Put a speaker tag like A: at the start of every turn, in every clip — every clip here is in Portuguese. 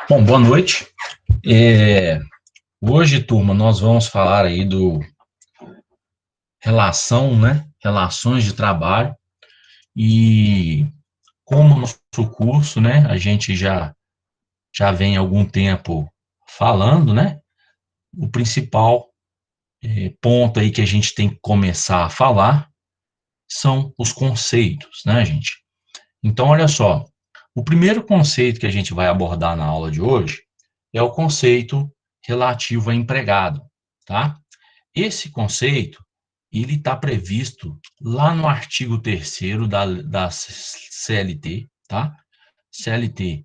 A: Bom, boa noite. Hoje, turma, nós vamos falar aí do relações de trabalho e como no nosso curso, a gente já vem há algum tempo falando, o principal ponto aí que a gente tem que começar a falar são os conceitos, gente? Então, olha só, o primeiro conceito que a gente vai abordar na aula de hoje é o conceito relativo a empregado, tá? Esse conceito, ele está previsto lá no artigo 3º da CLT, tá? CLT,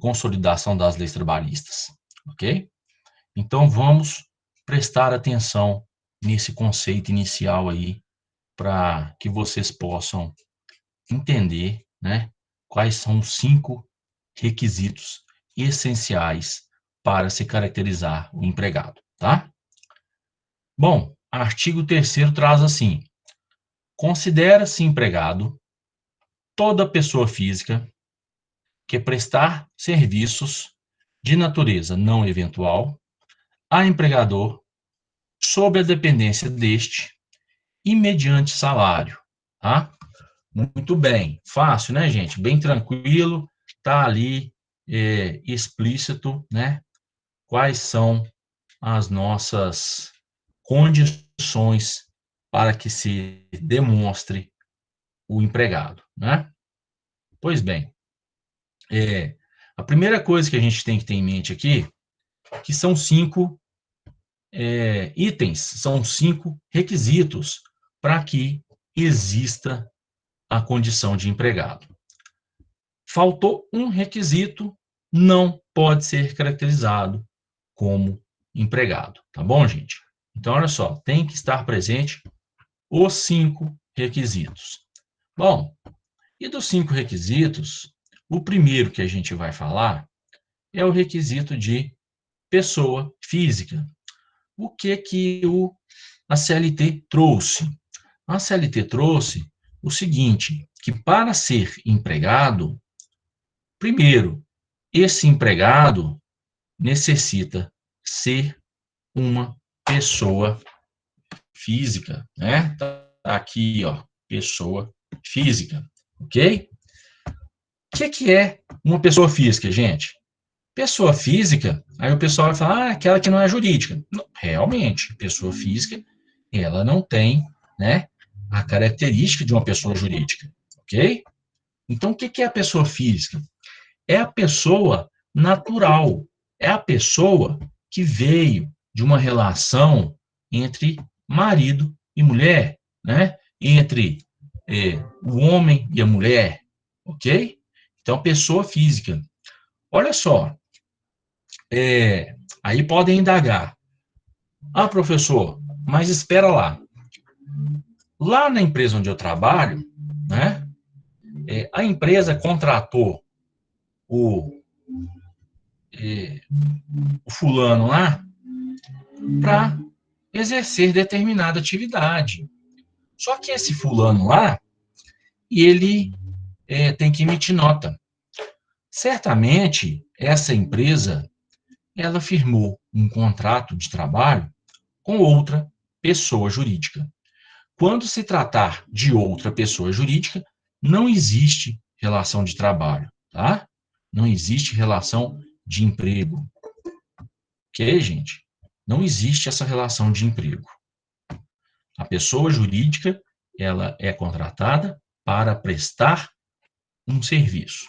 A: Consolidação das Leis Trabalhistas, ok? Então, vamos prestar atenção nesse conceito inicial aí, para que vocês possam entender, quais são os 5 requisitos essenciais para se caracterizar o empregado, tá? Bom, artigo 3º traz assim: considera-se empregado toda pessoa física que prestar serviços de natureza não eventual a empregador sob a dependência deste e mediante salário, tá? Muito bem, fácil, né, gente? Bem tranquilo, tá ali explícito, quais são as nossas condições para que se demonstre o empregado, Pois bem, a primeira coisa que a gente tem que ter em mente aqui, que são 5 itens, são 5 requisitos para que exista a condição de empregado. Faltou um requisito, não pode ser caracterizado como empregado, tá bom, gente? Então, olha só, tem que estar presente os 5 requisitos. Bom, e dos 5 requisitos, o primeiro que a gente vai falar é o requisito de pessoa física. O que a CLT trouxe? A CLT trouxe o seguinte, que para ser empregado, primeiro, esse empregado necessita ser uma pessoa física, Tá aqui, ó, pessoa física, ok? O que é uma pessoa física, gente? Pessoa física, aí o pessoal vai falar, aquela que não é jurídica. Não, realmente, pessoa física, ela não tem, a característica de uma pessoa jurídica, ok? Então, o que é a pessoa física? É a pessoa natural, é a pessoa que veio de uma relação entre marido e mulher, Entre o homem e a mulher, ok? Então, pessoa física. Olha só, aí podem indagar. Ah, professor, mas espera lá. Lá na empresa onde eu trabalho, a empresa contratou o, o fulano lá para exercer determinada atividade. Só que esse fulano lá, ele tem que emitir nota. Certamente, essa empresa, ela firmou um contrato de trabalho com outra pessoa jurídica. Quando se tratar de outra pessoa jurídica, não existe relação de trabalho, tá? Não existe relação de emprego. Ok, gente? Não existe essa relação de emprego. A pessoa jurídica, ela é contratada para prestar um serviço,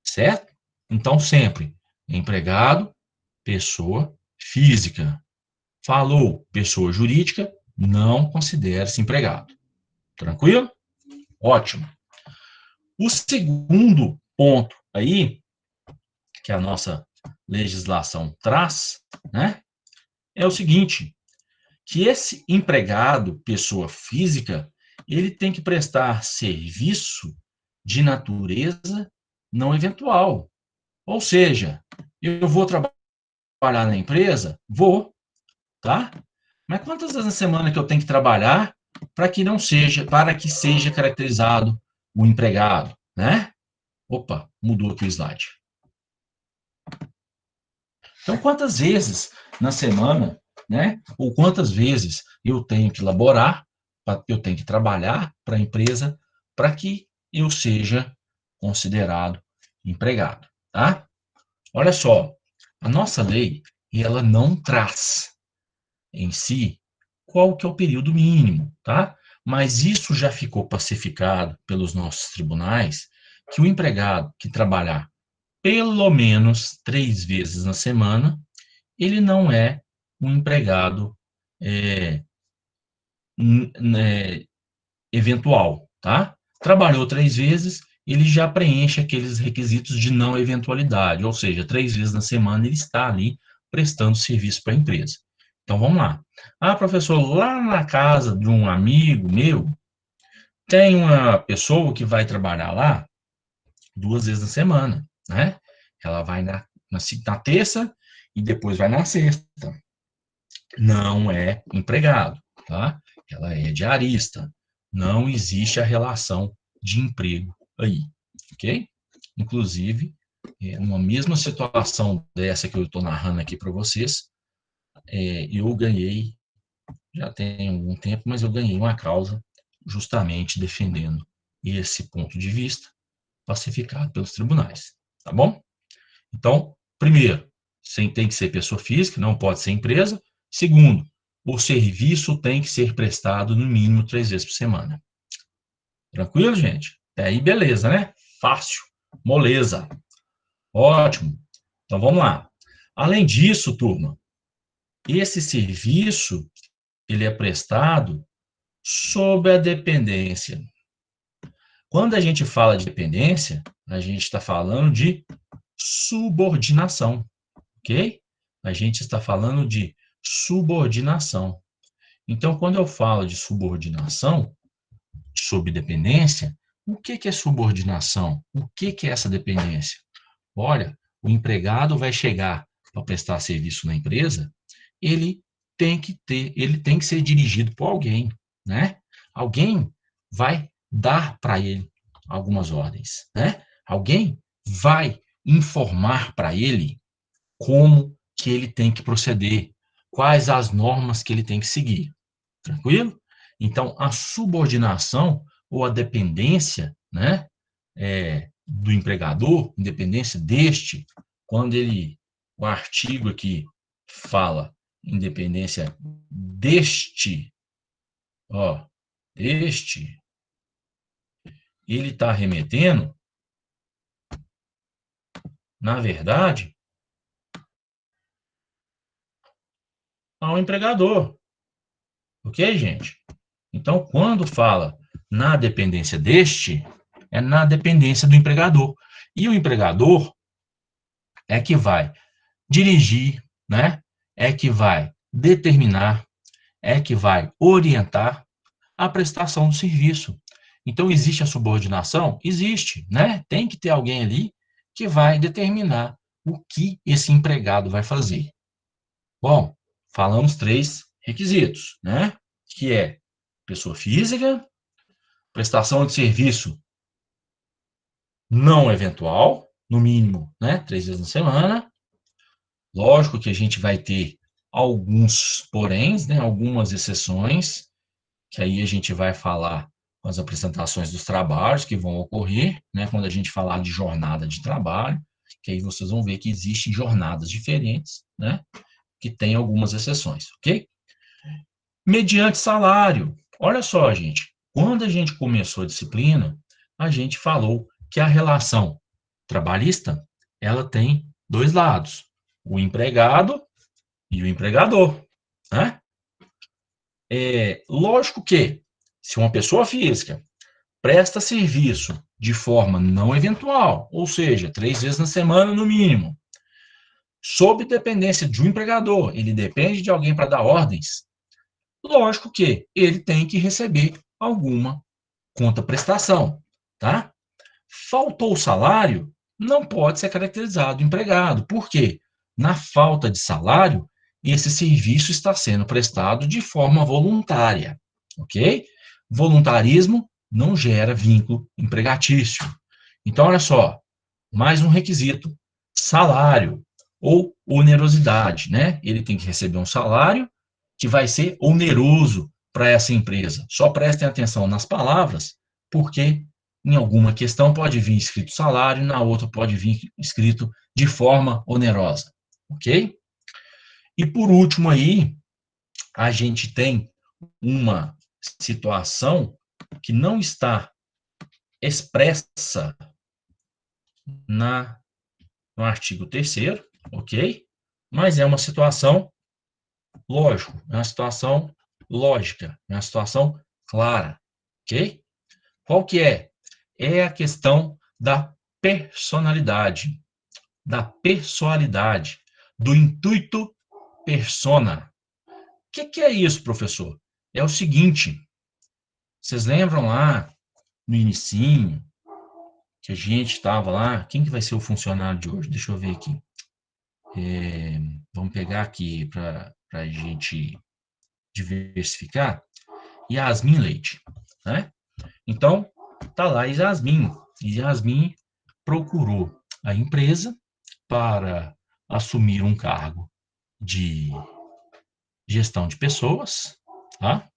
A: certo? Então, sempre, empregado, pessoa física. Falou pessoa jurídica, não considera-se empregado. Tranquilo? Ótimo. O segundo ponto aí, que a nossa legislação traz, é o seguinte, que esse empregado, pessoa física, ele tem que prestar serviço de natureza não eventual. Ou seja, eu vou trabalhar na empresa? Vou, tá? Mas quantas vezes na semana que eu tenho que trabalhar para que seja caracterizado o empregado, Opa, mudou aqui o slide. Então, quantas vezes na semana, né? Ou quantas vezes eu tenho que laborar, eu tenho que trabalhar para a empresa para que eu seja considerado empregado, tá? Olha só, a nossa lei, ela não traz em si qual que é o período mínimo, tá? Mas isso já ficou pacificado pelos nossos tribunais, que o empregado que trabalhar pelo menos 3 vezes na semana, ele não é um empregado é, né, eventual, tá? Trabalhou 3 vezes, ele já preenche aqueles requisitos de não eventualidade, ou seja, 3 vezes na semana ele está ali prestando serviço para a empresa. Então vamos lá. Ah, professor, lá na casa de um amigo meu, tem uma pessoa que vai trabalhar lá 2 vezes na semana, né? Ela vai na terça e depois vai na sexta. Não é empregado, tá? Ela é diarista. Não existe a relação de emprego aí, ok? Inclusive, numa mesma situação dessa que eu estou narrando aqui para vocês, eu ganhei, já tem algum tempo, mas eu ganhei uma causa justamente defendendo esse ponto de vista pacificado pelos tribunais, tá bom? Então, primeiro, tem que ser pessoa física, não pode ser empresa. Segundo, o serviço tem que ser prestado no mínimo 3 vezes por semana. Tranquilo, gente? Até aí, beleza, né? Fácil. Moleza. Ótimo. Então, vamos lá. Além disso, turma, esse serviço, ele é prestado sob a dependência. Quando a gente fala de dependência, a gente está falando de subordinação, ok? A gente está falando de subordinação. Então, quando eu falo de subordinação, sob dependência, o que é subordinação? O que é essa dependência? Olha, o empregado vai chegar para prestar serviço na empresa, ele ele tem que ser dirigido por alguém, né? Alguém vai dar para ele algumas ordens, né? Alguém vai informar para ele como que ele tem que proceder, quais as normas que ele tem que seguir. Tranquilo? Então, a subordinação ou a dependência, né, do empregador, independência deste, quando o artigo aqui fala independência deste, ó, este, ele está remetendo, na verdade, ao empregador, ok, gente? Então, quando fala na dependência deste, é na dependência do empregador. E o empregador é que vai dirigir, né? É que vai determinar, é que vai orientar a prestação do serviço. Então, existe a subordinação? Existe, né? Tem que ter alguém ali que vai determinar o que esse empregado vai fazer. Bom, falamos 3 requisitos, né? Que é pessoa física, prestação de serviço não eventual, no mínimo, né? 3 vezes na semana. Lógico que a gente vai ter alguns poréns, né? Algumas exceções, que aí a gente vai falar com as apresentações dos trabalhos que vão ocorrer, né? Quando a gente falar de jornada de trabalho, que aí vocês vão ver que existem jornadas diferentes, né? Que tem algumas exceções, ok? Mediante salário. Olha só, gente, quando a gente começou a disciplina, a gente falou que a relação trabalhista, ela tem dois lados, o empregado e o empregador, né? Lógico que, se uma pessoa física presta serviço de forma não eventual, ou seja, 3 vezes na semana no mínimo, sob dependência de um empregador, ele depende de alguém para dar ordens, lógico que ele tem que receber alguma contraprestação, tá? Faltou o salário, não pode ser caracterizado empregado. Por quê? Na falta de salário, esse serviço está sendo prestado de forma voluntária, ok? Voluntarismo não gera vínculo empregatício. Então, olha só, mais um requisito: salário. ou onerosidade, né? Ele tem que receber um salário que vai ser oneroso para essa empresa. Só prestem atenção nas palavras, porque em alguma questão pode vir escrito salário, na outra pode vir escrito de forma onerosa, ok? E por último aí, a gente tem uma situação que não está expressa no artigo 3º, ok? Mas é uma situação lógica, é uma situação lógica, é uma situação clara, ok? Qual que é? É a questão da personalidade, da pessoalidade, do intuito persona. O que é isso, professor? É o seguinte, vocês lembram lá no inicinho, que a gente estava lá, quem que vai ser o funcionário de hoje? Deixa eu ver aqui. Vamos pegar aqui para a gente diversificar. Yasmin Leite, né? Então, tá lá Yasmin. Yasmin procurou a empresa para assumir um cargo de gestão de pessoas, tá?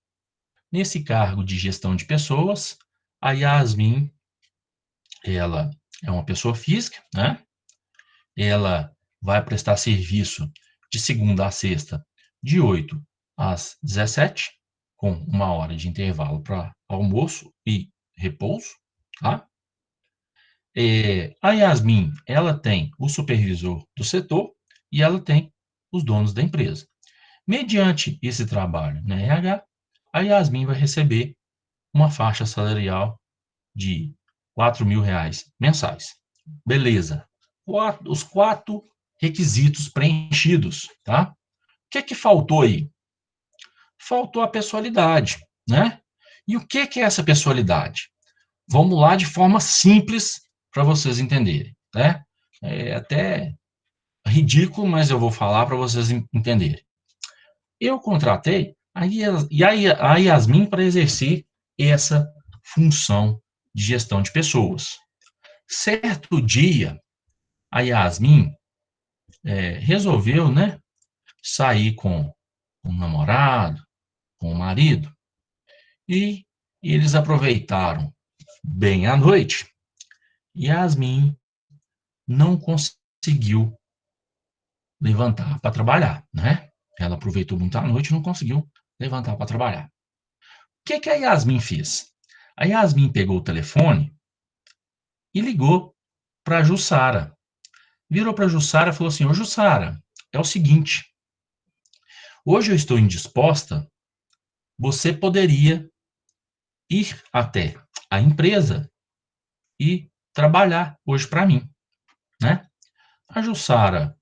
A: Nesse cargo de gestão de pessoas, a Yasmin, ela é uma pessoa física, né? Ela vai prestar serviço de segunda a sexta, de 8 às 17, com 1 hora de intervalo para almoço e repouso, tá? A Yasmin, ela tem o supervisor do setor e ela tem os donos da empresa. Mediante esse trabalho na RH, a Yasmin vai receber uma faixa salarial de R$ 4.000 mensais. Beleza. Os 4 requisitos preenchidos, tá? O que faltou aí? Faltou a pessoalidade, né? E o que é essa pessoalidade? Vamos lá de forma simples para vocês entenderem, né? É até ridículo, mas eu vou falar para vocês entenderem. Eu contratei a Yasmin para exercer essa função de gestão de pessoas. Certo dia, a Yasmin resolveu, né, sair com o namorado, com o marido, e eles aproveitaram bem a noite. Yasmin não conseguiu levantar para trabalhar, né? Ela aproveitou muito a noite e não conseguiu levantar para trabalhar. O que a Yasmin fez? A Yasmin pegou o telefone e ligou para a Jussara. Virou para a Jussara e falou assim: ô Jussara, é o seguinte, hoje eu estou indisposta, você poderia ir até a empresa e trabalhar hoje para mim, né? A Jussara,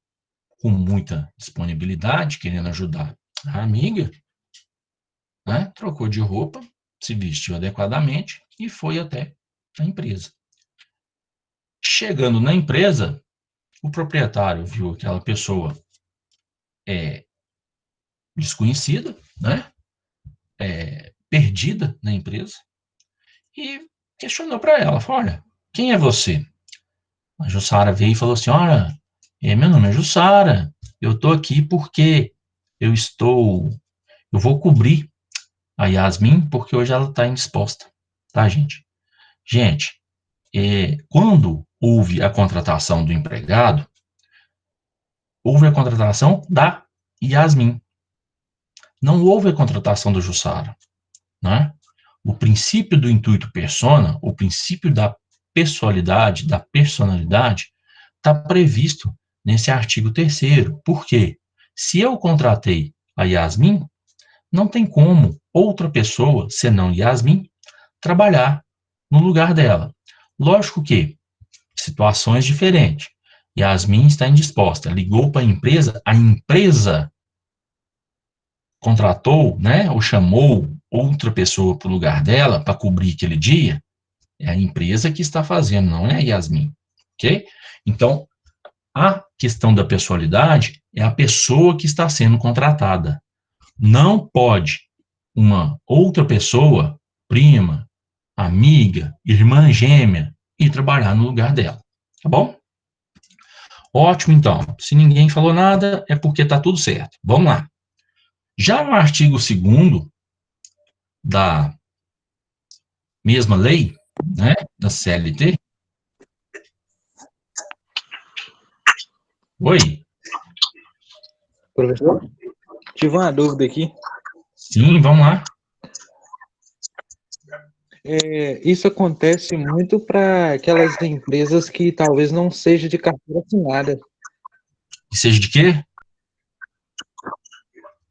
A: com muita disponibilidade, querendo ajudar a amiga, né, trocou de roupa, se vestiu adequadamente e foi até a empresa. Chegando na empresa, o proprietário viu aquela pessoa desconhecida, né, perdida na empresa, e questionou para ela, falou, olha, quem é você? A Jussara veio e falou assim, olha, meu nome é Jussara, eu estou aqui porque eu vou cobrir a Yasmin porque hoje ela está indisposta, tá, gente? Gente, quando houve a contratação do empregado, houve a contratação da Yasmin. Não houve a contratação do Jussara, né? O princípio do intuito persona, o princípio da pessoalidade, da personalidade, está previsto nesse artigo 3º. Por quê? Se eu contratei a Yasmin, não tem como outra pessoa, senão Yasmin, trabalhar no lugar dela. Lógico que situações diferentes. Yasmin está indisposta, ligou para a empresa contratou, né, ou chamou outra pessoa para o lugar dela para cobrir aquele dia, é a empresa que está fazendo, não é a Yasmin, ok? Então, a questão da pessoalidade é a pessoa que está sendo contratada. Não pode uma outra pessoa, prima, amiga, irmã gêmea, ir trabalhar no lugar dela, tá bom? Ótimo, então. Se ninguém falou nada, é porque está tudo certo. Vamos lá. Já no artigo 2º da mesma lei, né, da CLT, oi,
B: Professor, tive uma dúvida aqui.
A: sim, vamos lá.
B: Isso acontece muito para aquelas empresas que talvez não seja de carteira assinada.
A: E seja de quê?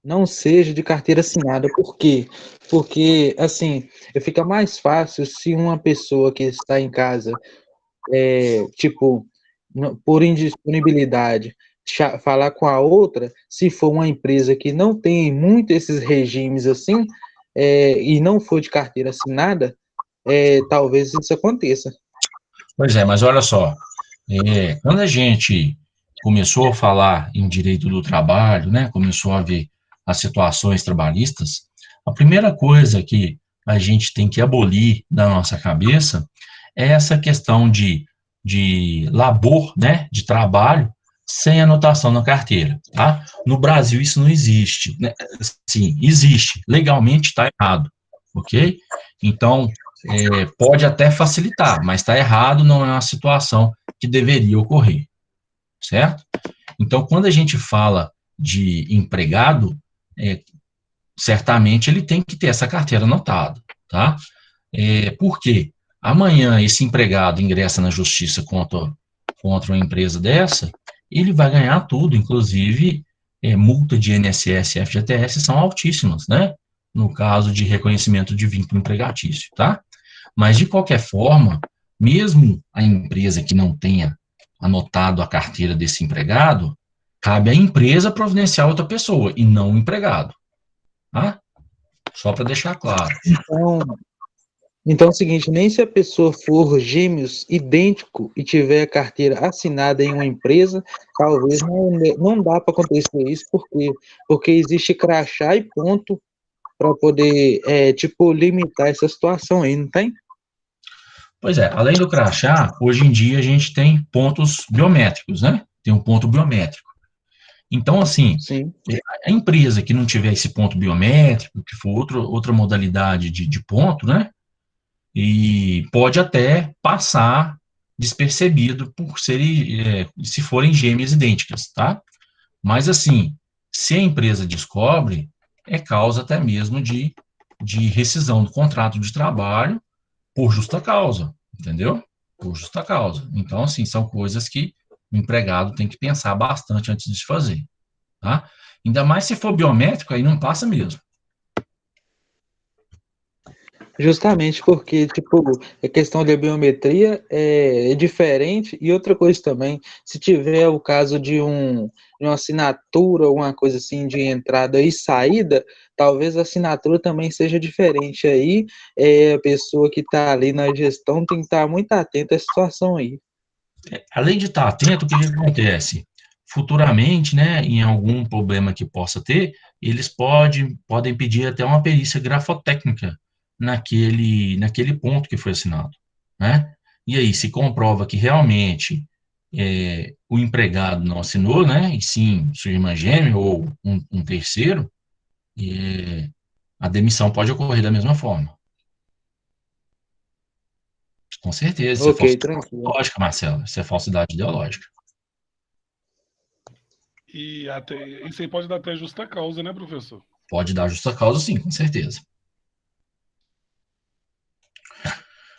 B: Não seja de carteira assinada. Por quê? Porque, assim, fica mais fácil se uma pessoa que está em casa, tipo, por indisponibilidade, falar com a outra, se for uma empresa que não tem muito esses regimes assim, e não for de carteira assinada, talvez isso aconteça.
A: Pois é, mas olha só, quando a gente começou a falar em direito do trabalho, né, começou a ver as situações trabalhistas, a primeira coisa que a gente tem que abolir da nossa cabeça é essa questão de labor, né, de trabalho, sem anotação na carteira, tá? No Brasil isso não existe, né? Sim, existe, legalmente está errado, ok? Então, pode até facilitar, mas está errado, não é uma situação que deveria ocorrer, certo? Então, quando a gente fala de empregado, é, certamente ele tem que ter essa carteira anotada, tá? Por quê? Amanhã esse empregado ingressa na justiça contra uma empresa dessa, ele vai ganhar tudo, inclusive multa de INSS e FGTS são altíssimas, né? No caso de reconhecimento de vínculo empregatício, tá? Mas, de qualquer forma, mesmo a empresa que não tenha anotado a carteira desse empregado, cabe à empresa providenciar outra pessoa e não o empregado. Tá? Só para deixar claro.
B: Então é o seguinte, nem se a pessoa for gêmeos idêntico e tiver a carteira assinada em uma empresa, talvez não dá para acontecer isso, porque existe crachá e ponto para poder, tipo, limitar essa situação aí, não tem?
A: Pois é, além do crachá, hoje em dia a gente tem pontos biométricos, né? Tem um ponto biométrico. Então, assim,
B: Sim.
A: a empresa que não tiver esse ponto biométrico, que for outra modalidade de ponto, né? E pode até passar despercebido por serem, se forem gêmeas idênticas, tá? Mas, assim, se a empresa descobre, é causa até mesmo de rescisão do contrato de trabalho por justa causa, entendeu? Por justa causa. Então, assim, são coisas que o empregado tem que pensar bastante antes de fazer, tá? Ainda mais se for biométrico, aí não passa mesmo.
B: Justamente porque, tipo, a questão da biometria é diferente, e outra coisa também, se tiver o caso de uma assinatura, alguma coisa assim, de entrada e saída, talvez a assinatura também seja diferente. Aí, a pessoa que está ali na gestão tem que estar muito atenta à situação aí.
A: Além de estar atento, o que acontece? Futuramente, né, em algum problema que possa ter, eles podem pedir até uma perícia grafotécnica naquele ponto que foi assinado, né? E aí, se comprova que realmente o empregado não assinou, né, e sim sua irmã gêmea ou um terceiro, é, a demissão pode ocorrer da mesma forma. Com certeza, isso é
B: Ok,
A: falsidade
B: tranquilo.
A: ideológica, Marcelo, isso é falsidade ideológica.
C: E até, isso aí pode dar até justa causa, né, professor?
A: Pode dar justa causa, sim, com certeza.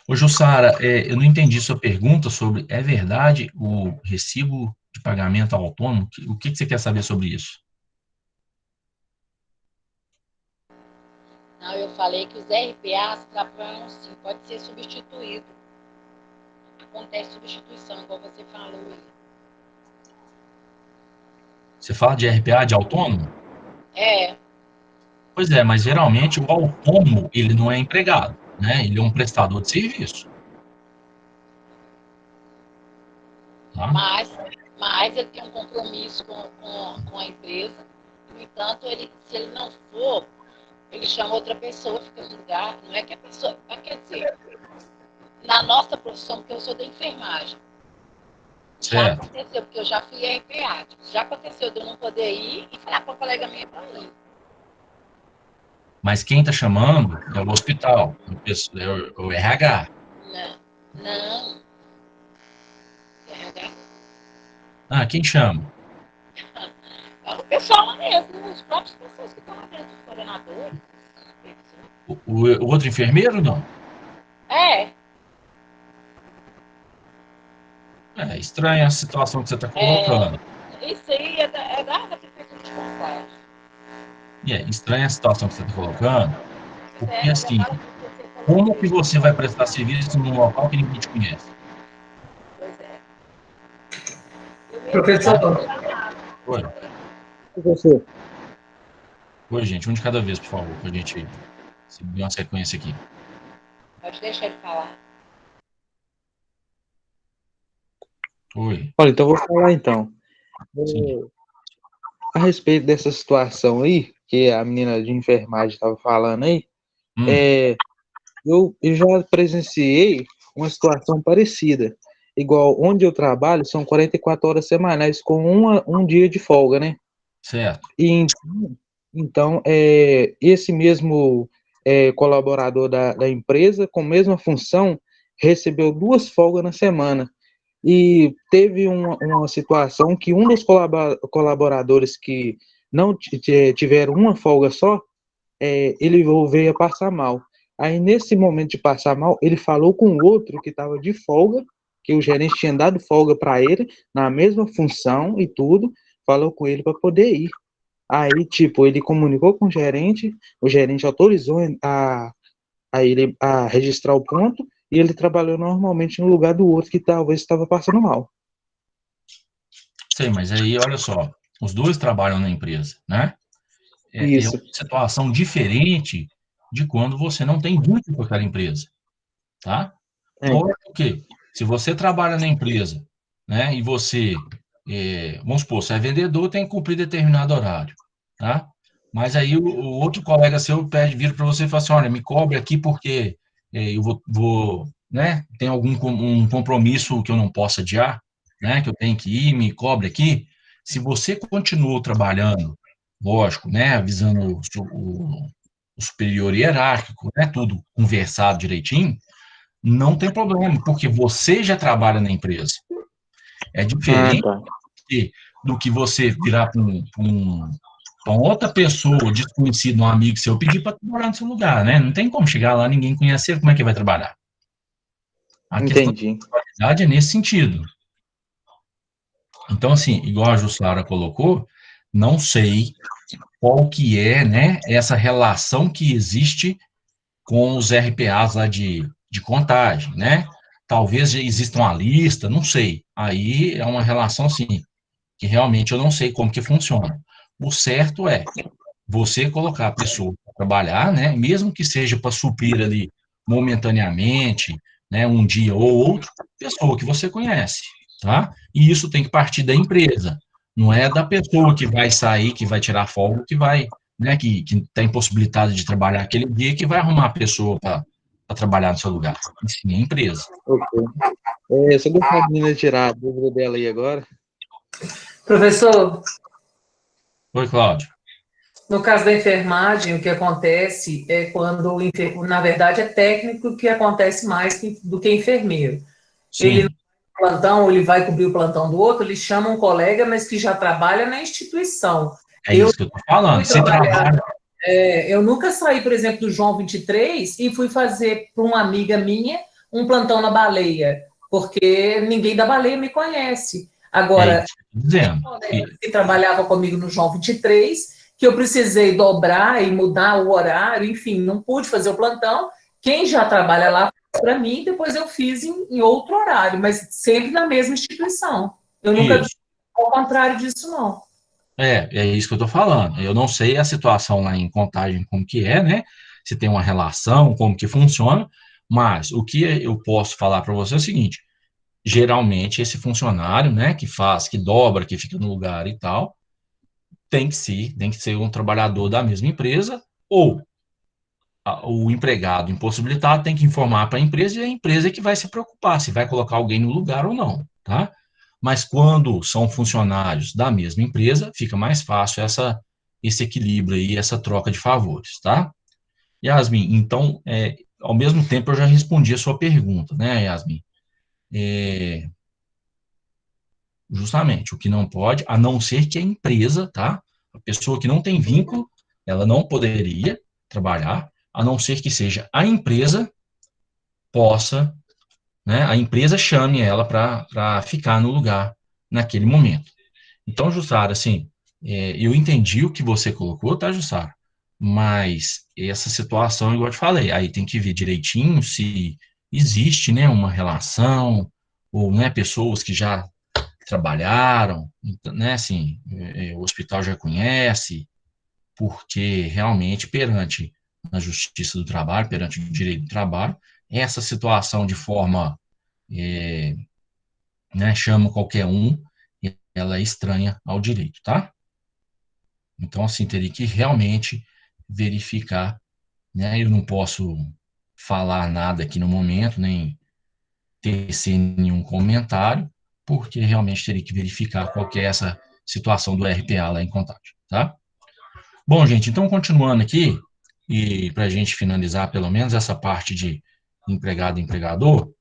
A: Ô, Jussara, eu não entendi sua pergunta sobre, é verdade o recibo de pagamento autônomo? O que você quer saber sobre isso?
D: Não, eu falei que os RPAs trabalham sim, pode ser substituído. Acontece substituição, igual você falou aí.
A: Você fala de RPA de autônomo?
D: É,
A: Pois é, mas geralmente o autônomo, ele não é empregado, né? Ele é um prestador de serviço, tá?
D: mas, mas ele tem um compromisso com a empresa. No entanto, se ele não for, ele chama outra pessoa, fica no lugar. Não é que a pessoa. Quer dizer, na nossa profissão, porque eu sou da enfermagem. Já
A: Certo.
D: aconteceu, porque eu já fui RPA. Já aconteceu de eu não poder ir e falar para a colega minha para ir.
A: Mas quem está chamando é o hospital, é o RH.
D: Não, não. RH.
A: Ah, quem chama?
D: É o pessoal lá mesmo, os próprios pessoas que estão lá dentro, os coordenadores.
A: O outro enfermeiro, não?
D: É,
A: É estranha a situação que você está colocando.
D: isso aí é da prefeitura de Contagem.
A: E é estranha a situação que você está colocando,
D: Pois
A: porque,
D: é, mas eu
A: assim,
D: falo que você falou
A: como que
D: isso.
A: você vai prestar serviço num local que ninguém te conhece?
D: Pois é. E o meu
E: Professor,
A: Tá?
D: foi chamado.
A: Oi,
B: Professor,
A: oi, gente, um de cada vez, por favor, para a gente seguir uma sequência aqui.
D: Pode deixar ele falar.
A: Oi,
B: olha, então eu vou falar então.
A: sim.
B: A respeito dessa situação aí, que a menina de enfermagem estava falando aí,
A: Hum,
B: é, eu já presenciei uma situação parecida. Igual onde eu trabalho, são 44 horas semanais com um dia de folga, né?
A: certo,
B: E então, esse mesmo colaborador da empresa, com a mesma função, recebeu 2 folgas na semana. E teve uma situação que um dos colaboradores que não tiveram uma folga só, ele veio a passar mal. Aí, nesse momento de passar mal, ele falou com o outro que estava de folga, que o gerente tinha dado folga para ele, na mesma função e tudo, falou com ele para poder ir. Aí, tipo, ele comunicou com o gerente autorizou a ele a registrar o ponto e ele trabalhou normalmente no lugar do outro que talvez estava passando mal.
A: sei, mas aí, olha só, os dois trabalham na empresa, né? É uma
B: Isso.
A: situação diferente de quando você não tem vínculo com aquela empresa, tá?
B: É,
A: Lógico que, se você trabalha na empresa, né, e você, vamos supor, você é vendedor, tem que cumprir determinado horário, tá? Mas aí o outro colega seu vira para você e fala assim, olha, me cobre aqui porque eu né, tem um compromisso que eu não posso adiar, né, que eu tenho que ir, me cobre aqui. Se você continuou trabalhando, lógico, né, avisando o superior hierárquico, né, tudo conversado direitinho, não tem problema, porque você já trabalha na empresa. É
B: ah,
A: diferente
B: tá.
A: do que você virar para uma outra pessoa, desconhecido, um amigo seu, pedir para trabalhar no seu lugar, né? Não tem como chegar lá, ninguém conhecer, como é que vai trabalhar? A questão
B: Entendi.
A: da qualidade é nesse sentido. Então, assim, igual a Jussara colocou, não sei qual que é, né, essa relação que existe com os RPAs lá de contagem, né? Talvez já exista uma lista, não sei. Aí é uma relação, assim, que realmente eu não sei como que funciona. O certo é você colocar a pessoa para trabalhar, né? Mesmo que seja para suprir ali momentaneamente, né? Um dia ou outro, pessoa que você conhece, tá? E isso tem que partir da empresa. Não é da pessoa que vai sair, que vai tirar folga, que vai, né? Que está impossibilitado de trabalhar aquele dia, que vai arrumar a pessoa para trabalhar no seu lugar. E sim, a empresa.
B: Ok. Só deixar a menina tirar a dúvida dela aí agora.
E: professor,
A: Oi, Cláudio.
E: no caso da enfermagem, o que acontece é quando, na verdade, é técnico que acontece mais do que enfermeiro. Ele no
A: Sim,
E: plantão, ele vai cobrir o plantão do outro, ele chama um colega, mas que já trabalha na instituição.
A: é
E: Eu
A: isso que eu estou falando.
E: fui
A: Se
E: trabalhar,
A: trabalha.
E: eu nunca saí, por exemplo, do João 23 e fui fazer para uma amiga minha um plantão na Baleia, porque ninguém da Baleia me conhece.
A: É
E: Agora,
A: isso que eu estou dizendo.
E: que trabalhava comigo no João 23, que eu precisei dobrar e mudar o horário, enfim, não pude fazer o plantão. Quem já trabalha lá para mim, depois eu fiz em outro horário, mas sempre na mesma instituição. Eu nunca vi
A: Isso.
E: ao contrário disso, não.
A: É isso que eu estou falando. Eu não sei a situação lá em Contagem como que é, né? Se tem uma relação, como que funciona, mas o que eu posso falar para você é o seguinte: geralmente esse funcionário, né, que faz, que dobra, que fica no lugar e tal, tem que ser um trabalhador da mesma empresa, ou o empregado impossibilitado tem que informar para a empresa e a empresa é que vai se preocupar se vai colocar alguém no lugar ou não, tá? mas quando são funcionários da mesma empresa, fica mais fácil esse equilíbrio aí, essa troca de favores, tá? Yasmin, então, ao mesmo tempo eu já respondi a sua pergunta, né, Yasmin? Justamente, o que não pode, a não ser que a empresa, tá? A pessoa que não tem vínculo, ela não poderia trabalhar, a não ser que seja a empresa possa, né? A empresa chame ela para ficar no lugar naquele momento. Então, Jussara, assim, eu entendi o que você colocou, tá, Jussara? Mas essa situação, igual eu te falei, aí tem que ver direitinho se existe, né, uma relação, ou, né, pessoas que já trabalharam, né, assim, o hospital já conhece, porque realmente perante a Justiça do Trabalho, perante o direito do trabalho, essa situação de forma, né, chama qualquer um, ela é estranha ao direito, tá? Então, assim, teria que realmente verificar, né? Eu não posso falar nada aqui no momento, nem tecer nenhum comentário, porque realmente teria que verificar qual que é essa situação do RPA lá em Contagem, tá? Bom, gente, então continuando aqui, e para a gente finalizar pelo menos essa parte de empregado e empregador,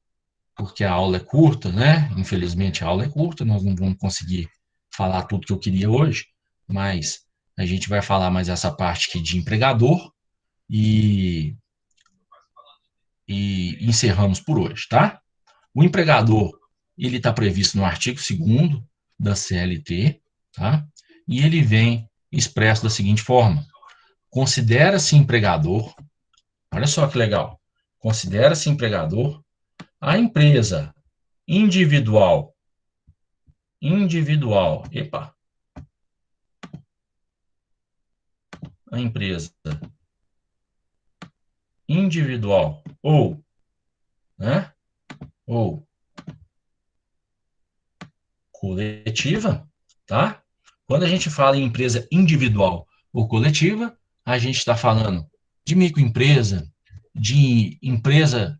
A: porque a aula é curta, né? Infelizmente a aula é curta, nós não vamos conseguir falar tudo que eu queria hoje, mas a gente vai falar mais essa parte aqui de empregador e, e encerramos por hoje, tá? O empregador, ele está previsto no artigo 2º da CLT, tá? E ele vem expresso da seguinte forma: considera-se empregador, olha só que legal, considera-se empregador a empresa individual, epa, a empresa individual ou, né, ou coletiva, tá? Quando a gente fala em empresa individual ou coletiva, a gente está falando de microempresa, de empresa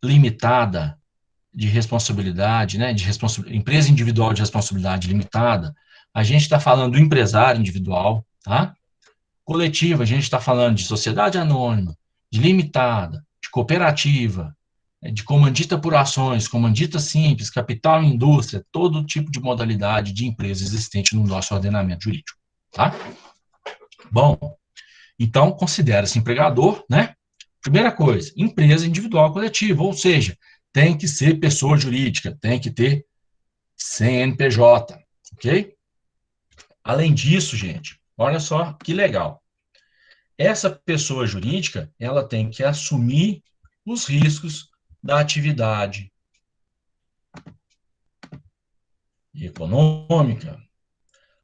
A: limitada de responsabilidade, né, empresa individual de responsabilidade limitada, a gente está falando do empresário individual, tá? Coletiva, a gente está falando de sociedade anônima, de limitada, de cooperativa, de comandita por ações, comandita simples, capital em indústria, todo tipo de modalidade de empresa existente no nosso ordenamento jurídico, tá? Bom, então considera-se empregador, né? Primeira coisa, empresa individual coletiva, ou seja, tem que ser pessoa jurídica, tem que ter CNPJ, ok? Além disso, gente, olha só que legal. Essa pessoa jurídica, ela tem que assumir os riscos da atividade econômica.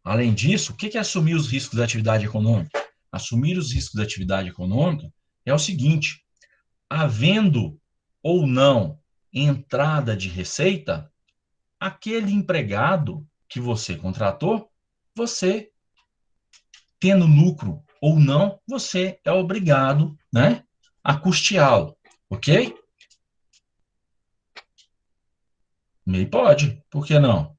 A: Além disso, o que é assumir os riscos da atividade econômica? Assumir os riscos da atividade econômica é o seguinte: havendo ou não entrada de receita, aquele empregado que você contratou, você, tendo lucro ou não, você é obrigado, né, a custeá-lo, ok? MEI pode, por que não?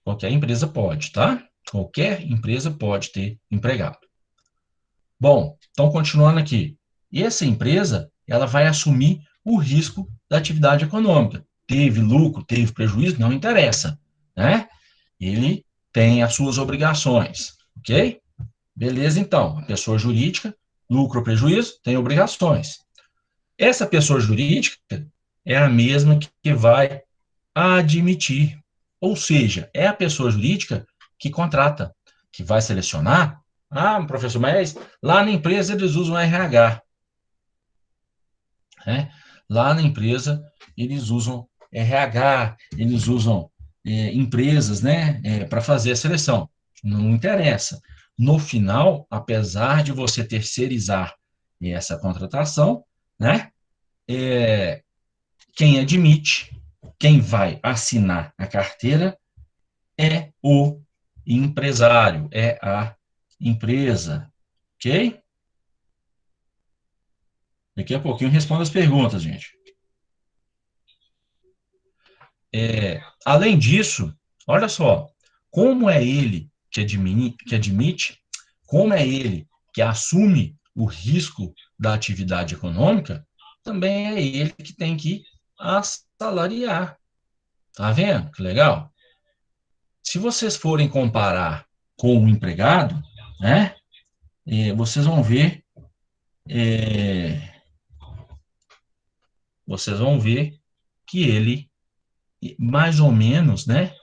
A: Qualquer empresa pode, tá? Qualquer empresa pode ter empregado. Bom, então continuando aqui. E essa empresa, ela vai assumir o risco da atividade econômica. Teve lucro, teve prejuízo, não interessa, né? Ele tem as suas obrigações, ok? Beleza, então. A pessoa jurídica, lucro ou prejuízo, tem obrigações. Essa pessoa jurídica é a mesma que vai admitir, ou seja, é a pessoa jurídica que contrata, que vai selecionar. Ah, professor, mas lá na empresa eles usam RH, né? Lá na empresa eles usam RH, eles usam empresas, né, para fazer a seleção. Não interessa. No final, apesar de você terceirizar essa contratação, né, quem admite, quem vai assinar a carteira é o empresário, é a empresa, ok? Daqui a pouquinho eu respondo as perguntas, gente. Além disso, olha só, como é ele que admite, como é ele que assume o risco da atividade econômica, também é ele que tem que assalariar. Tá vendo? Que legal? Se vocês forem comparar com o empregado, né, vocês vão ver, vocês vão ver que ele mais ou menos, né,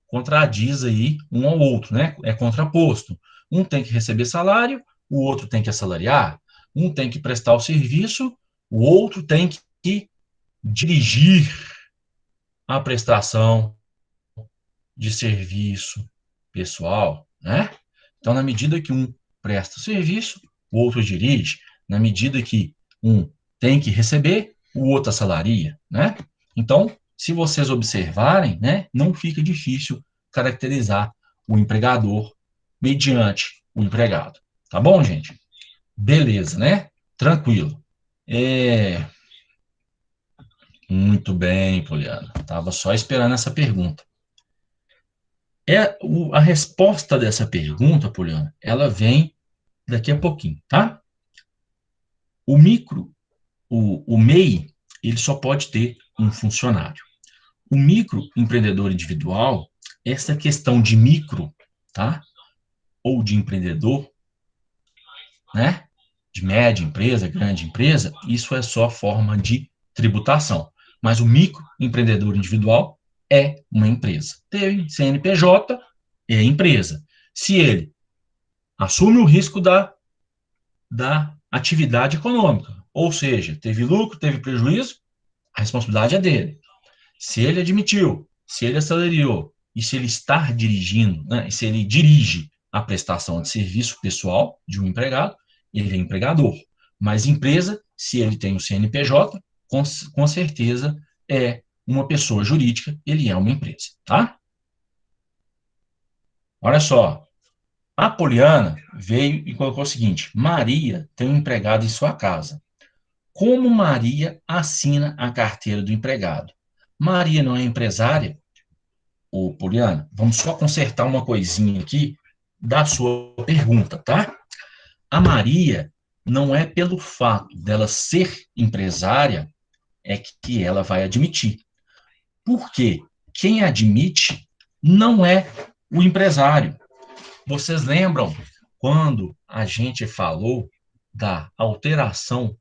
A: contradiz aí um ao outro, né? É contraposto. Um tem que receber salário, o outro tem que assalariar. Um tem que prestar o serviço, o outro tem que dirigir a prestação de serviço pessoal, né? Então, na medida que um presta o serviço, o outro dirige. Na medida que um tem que receber, o outro assalaria, né? Então, se vocês observarem, né, não fica difícil caracterizar o empregador mediante o empregado. Tá bom, gente? Beleza, né? Tranquilo. Muito bem, Poliana. Estava só esperando essa pergunta. A resposta dessa pergunta, Poliana, ela vem daqui a pouquinho, tá? O micro, o MEI, ele só pode ter um funcionário. O microempreendedor individual, essa questão de micro, tá? Ou de empreendedor, né? De média empresa, grande empresa, isso é só forma de tributação. Mas o microempreendedor individual é uma empresa. Tem CNPJ, é empresa. Se ele assume o risco da atividade econômica, ou seja, teve lucro, teve prejuízo, a responsabilidade é dele. Se ele admitiu, se ele assalariou e se ele está dirigindo, né, se ele dirige a prestação de serviço pessoal de um empregado, ele é empregador. Mas empresa, se ele tem o CNPJ, com certeza é uma pessoa jurídica, ele é uma empresa, tá? Olha só, a Poliana veio e colocou o seguinte: Maria tem um empregado em sua casa. Como Maria assina a carteira do empregado? Maria não é empresária? Ô, Poliana, vamos só consertar uma coisinha aqui da sua pergunta, tá? A Maria não é pelo fato dela ser empresária é que ela vai admitir. Porque quem admite não é o empresário. Vocês lembram quando a gente falou da alteração,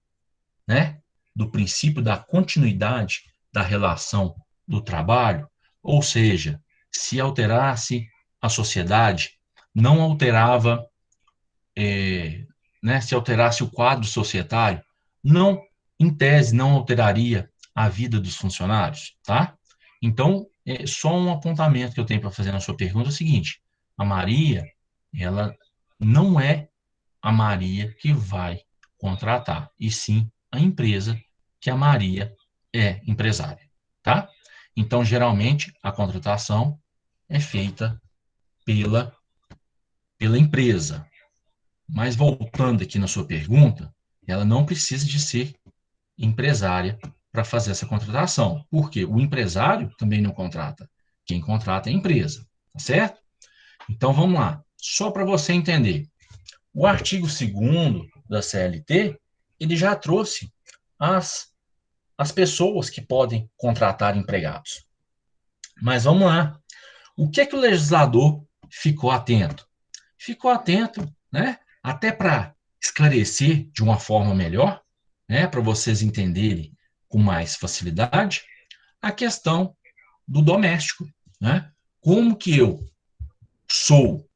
A: né, do princípio da continuidade da relação do trabalho? Ou seja, se alterasse a sociedade, não alterava, né, se alterasse o quadro societário, não, em tese, não alteraria a vida dos funcionários, tá? Então, só um apontamento que eu tenho para fazer na sua pergunta é o seguinte: a Maria, ela não é a Maria que vai contratar, e sim a empresa que a Maria é empresária, tá? Então, geralmente, a contratação é feita pela, pela empresa. Mas voltando aqui na sua pergunta, ela não precisa de ser empresária para fazer essa contratação, porque o empresário também não contrata. Quem contrata é a empresa, tá certo? Então, vamos lá. Só para você entender. O artigo 2º da CLT, ele já trouxe as pessoas que podem contratar empregados. Mas vamos lá. O que é que o legislador ficou atento? Ficou atento, né? Até para esclarecer de uma forma melhor, né? Para vocês entenderem com mais facilidade, a questão do doméstico, né? Como que eu sou,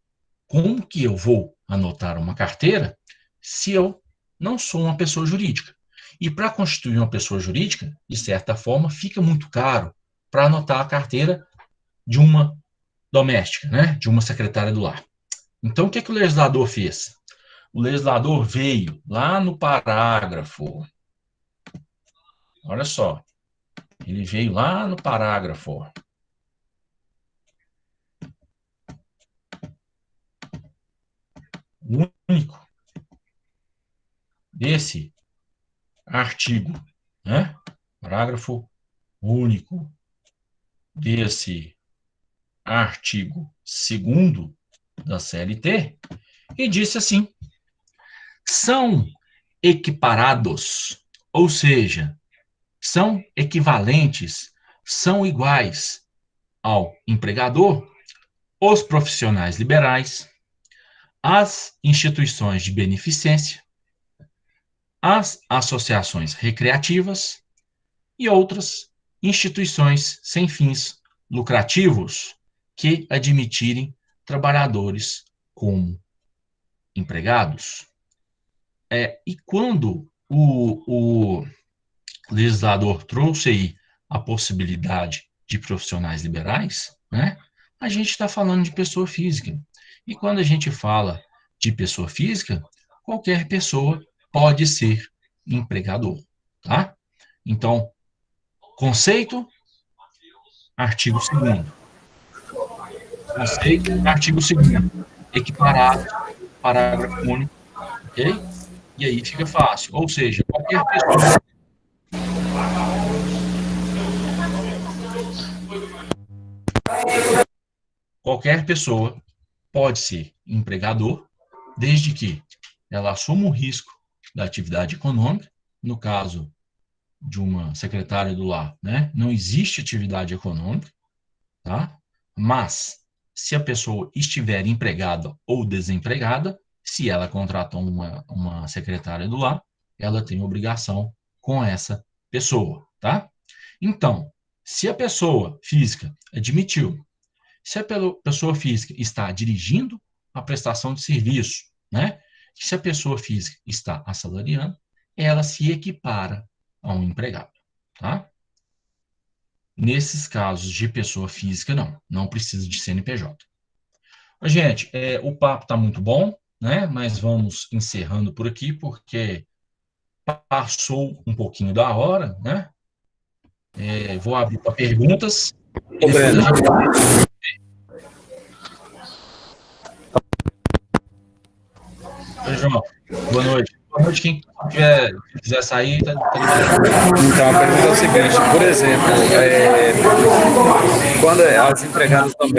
A: como que eu vou anotar uma carteira se eu não sou uma pessoa jurídica? E para constituir uma pessoa jurídica, de certa forma, fica muito caro para anotar a carteira de uma doméstica, né? De uma secretária do lar. Então, o que, que o legislador fez? O legislador veio lá no parágrafo. Olha só. Ele veio lá no parágrafo único. desse artigo, né? Parágrafo único desse artigo 2º da CLT, e disse assim: são equiparados, ou seja, são equivalentes, são iguais ao empregador, os profissionais liberais, as instituições de beneficência, as associações recreativas e outras instituições sem fins lucrativos que admitirem trabalhadores como empregados. E quando o legislador trouxe aí a possibilidade de profissionais liberais, né, a gente está falando de pessoa física. E quando a gente fala de pessoa física, qualquer pessoa pode ser empregador, tá? Então, conceito, artigo 2º. Conceito, artigo 2º. Equiparado, parágrafo único, ok? E aí fica fácil. Ou seja, qualquer pessoa pode ser empregador, desde que ela assuma o risco da atividade econômica. No caso de uma secretária do lar, né, não existe atividade econômica, tá? Mas, se a pessoa estiver empregada ou desempregada, se ela contratou uma secretária do lar, ela tem obrigação com essa pessoa, tá? Então, se a pessoa física admitiu, se a pessoa física está dirigindo a prestação de serviço, né? Se a pessoa física está assalariando, ela se equipara a um empregado, tá? Nesses casos de pessoa física, não precisa de CNPJ. Gente, o papo está muito bom, né? Mas vamos encerrando por aqui, porque passou um pouquinho da hora, né? Vou abrir para perguntas. Oi, João. Boa noite. Boa noite, quem quiser sair, tá liberado.
F: Então, a pergunta é o seguinte, por exemplo, quando as empregadas também